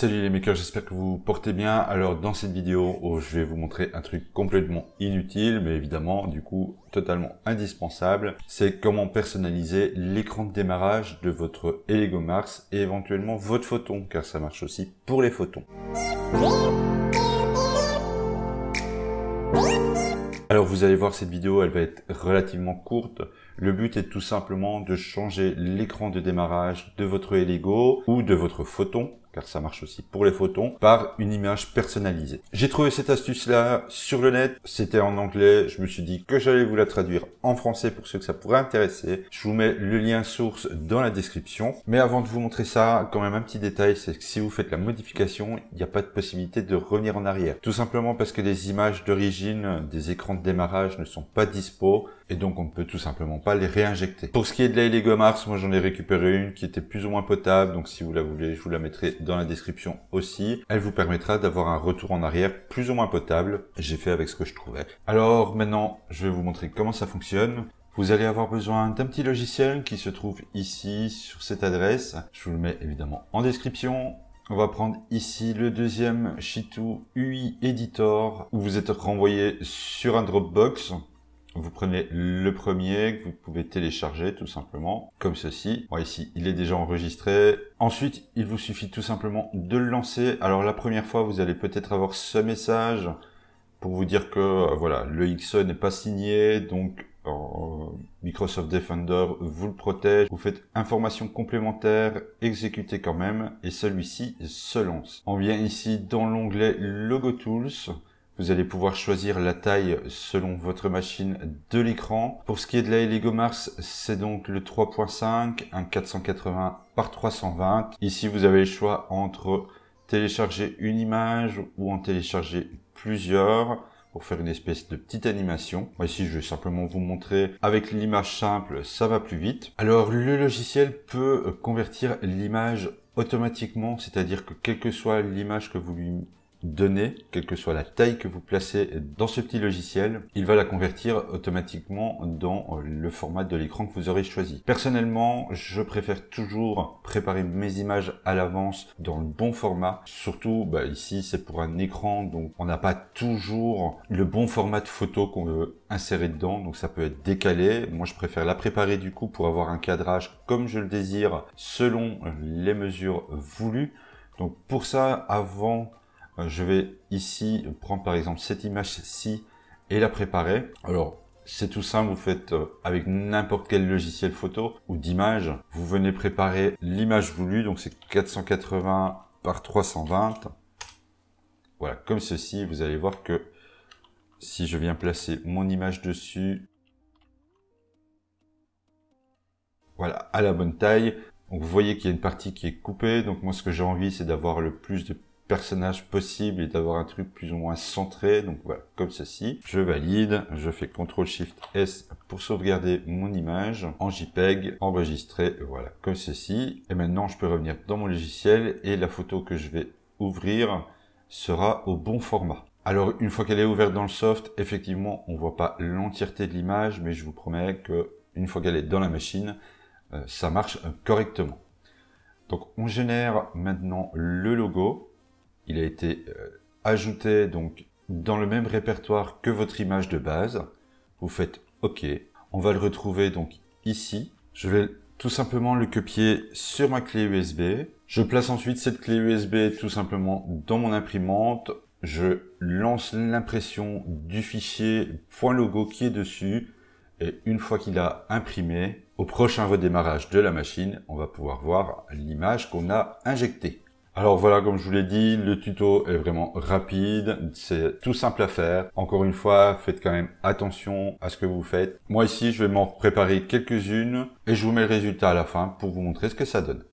Salut les makers, j'espère que vous portez bien. Alors dans cette vidéo, je vais vous montrer un truc complètement inutile, mais évidemment du coup totalement indispensable. C'est comment personnaliser l'écran de démarrage de votre Lego Mars et éventuellement votre photon, car ça marche aussi pour les photons. Alors vous allez voir, cette vidéo, elle va être relativement courte. Le but est tout simplement de changer l'écran de démarrage de votre Lego ou de votre photon, car ça marche aussi pour les photons, par une image personnalisée. J'ai trouvé cette astuce-là sur le net, c'était en anglais, je me suis dit que j'allais vous la traduire en français pour ceux que ça pourrait intéresser. Je vous mets le lien source dans la description. Mais avant de vous montrer ça, quand même un petit détail, c'est que si vous faites la modification, il n'y a pas de possibilité de revenir en arrière. Tout simplement parce que les images d'origine des écrans de démarrage ne sont pas dispo, et donc on ne peut tout simplement pas les réinjecter. Pour ce qui est de la Lego Mars, moi j'en ai récupéré une qui était plus ou moins potable, donc si vous la voulez, je vous la mettrai dans la description aussi. Elle vous permettra d'avoir un retour en arrière plus ou moins potable. J'ai fait avec ce que je trouvais. Alors maintenant, je vais vous montrer comment ça fonctionne. Vous allez avoir besoin d'un petit logiciel qui se trouve ici sur cette adresse. Je vous le mets évidemment en description. On va prendre ici le deuxième Shitou UI Editor où vous êtes renvoyé sur un Dropbox. Vous prenez le premier que vous pouvez télécharger tout simplement, comme ceci. Bon, ici, il est déjà enregistré. Ensuite, il vous suffit tout simplement de le lancer. Alors la première fois, vous allez peut-être avoir ce message pour vous dire que voilà, le XE n'est pas signé, donc Microsoft Defender vous le protège. Vous faites information complémentaire, exécutez quand même, et celui-ci se lance. On vient ici dans l'onglet Logo Tools. Vous allez pouvoir choisir la taille selon votre machine de l'écran. Pour ce qui est de la Lego Mars, c'est donc le 3.5, un 480 par 320. Ici, vous avez le choix entre télécharger une image ou en télécharger plusieurs pour faire une espèce de petite animation. Moi, ici, je vais simplement vous montrer avec l'image simple, ça va plus vite. Alors, le logiciel peut convertir l'image automatiquement, c'est-à-dire que quelle que soit l'image que vous lui donnez, quelle que soit la taille que vous placez dans ce petit logiciel, il va la convertir automatiquement dans le format de l'écran que vous aurez choisi. Personnellement, je préfère toujours préparer mes images à l'avance dans le bon format. Surtout, ici, c'est pour un écran, donc on n'a pas toujours le bon format de photo qu'on veut insérer dedans, donc ça peut être décalé. Moi, je préfère la préparer du coup pour avoir un cadrage comme je le désire, selon les mesures voulues. Donc pour ça, avant, je vais ici prendre par exemple cette image-ci et la préparer. Alors, c'est tout simple, vous faites avec n'importe quel logiciel photo ou d'image. Vous venez préparer l'image voulue, donc c'est 480 par 320. Voilà, comme ceci, vous allez voir que si je viens placer mon image dessus, voilà, à la bonne taille. Donc vous voyez qu'il y a une partie qui est coupée, donc moi ce que j'ai envie c'est d'avoir le plus de personnage possible et d'avoir un truc plus ou moins centré, donc voilà, comme ceci. Je valide, je fais CTRL-SHIFT-S pour sauvegarder mon image en JPEG, enregistrer, voilà, comme ceci. Et maintenant, je peux revenir dans mon logiciel et la photo que je vais ouvrir sera au bon format. Alors, une fois qu'elle est ouverte dans le soft, effectivement, on voit pas l'entièreté de l'image, mais je vous promets que une fois qu'elle est dans la machine, ça marche correctement. Donc, on génère maintenant le logo. Il a été ajouté donc dans le même répertoire que votre image de base. Vous faites OK. On va le retrouver donc ici. Je vais tout simplement le copier sur ma clé USB. Je place ensuite cette clé USB tout simplement dans mon imprimante. Je lance l'impression du fichier .logo qui est dessus. Et une fois qu'il a imprimé, au prochain redémarrage de la machine, on va pouvoir voir l'image qu'on a injectée. Alors voilà, comme je vous l'ai dit, le tuto est vraiment rapide, c'est tout simple à faire. Encore une fois, faites quand même attention à ce que vous faites. Moi ici, je vais m'en préparer quelques-unes et je vous mets le résultat à la fin pour vous montrer ce que ça donne.